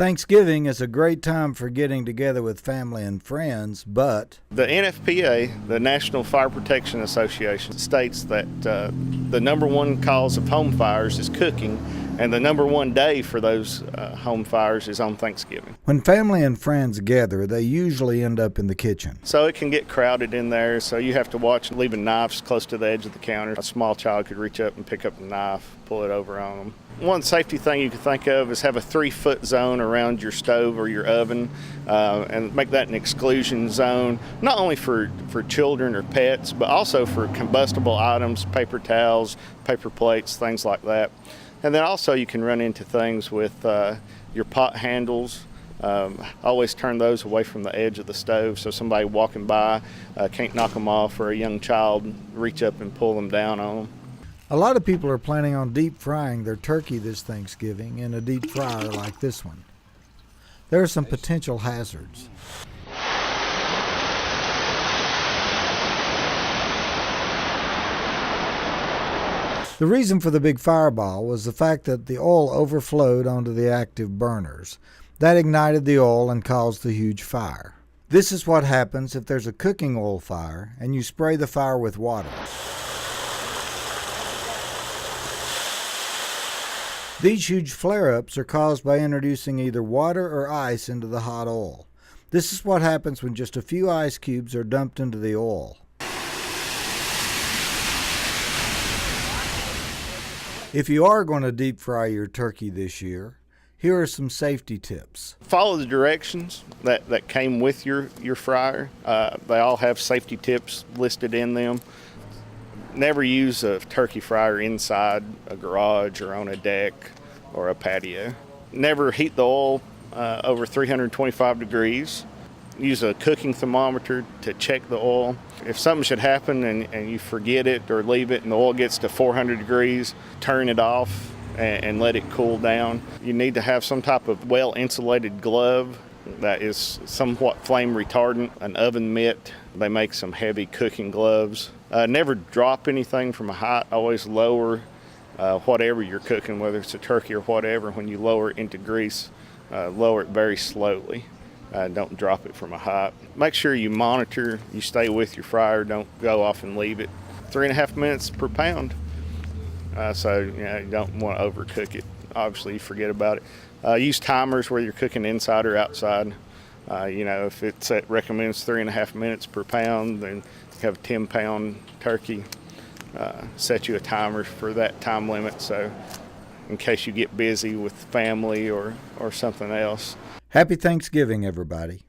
Thanksgiving is a great time for getting together with family and friends, but The NFPA, the National Fire Protection Association, states that the number one cause of home fires is cooking, and the number one day for those home fires is on Thanksgiving. when family and friends gather, they usually end up in the kitchen. So it can get crowded in there, so you have to watch leaving knives close to the edge of the counter. A small child could reach up and pick up a knife, pull it over on them. One safety thing you can think of is have a 3-foot zone around your stove or your oven and make that an exclusion zone, not only for children or pets, but also for combustible items, paper towels, paper plates, things like that. And then also you can run into things with your pot handles. Always turn those away from the edge of the stove so somebody walking by can't knock them off, or a young child reach up and pull them down on them. A lot of people are planning on deep frying their turkey this Thanksgiving in a deep fryer like this one. There are some potential hazards. The reason for the big fireball was the fact that the oil overflowed onto the active burners. That ignited the oil and caused the huge fire. This is what happens if there's a cooking oil fire and you spray the fire with water. These huge flare-ups are caused by introducing either water or ice into the hot oil. This is what happens when just a few ice cubes are dumped into the oil. If you are going to deep fry your turkey this year, here are some safety tips. Follow the directions that came with your fryer. They all have safety tips listed in them. Never use a turkey fryer inside a garage or on a deck or a patio. Never heat the oil over 325 degrees. Use a cooking thermometer to check the oil. If something should happen and you forget it or leave it and the oil gets to 400 degrees, turn it off and let it cool down. You need to have some type of well-insulated glove that is somewhat flame retardant, an oven mitt. They make some heavy cooking gloves. Never drop anything from a height. Always lower whatever you're cooking, whether it's a turkey or whatever. When you lower it into grease, lower it very slowly. Don't drop it from a height. Make sure you monitor, you stay with your fryer. Don't go off and leave it. 3.5 minutes per pound. So you don't want to overcook it. Obviously, you forget about it. Use timers whether you're cooking inside or outside. If it recommends 3.5 minutes per pound, then you have a 10-pound turkey. Set you a timer for that time limit, so in case you get busy with family or something else. Happy Thanksgiving, everybody.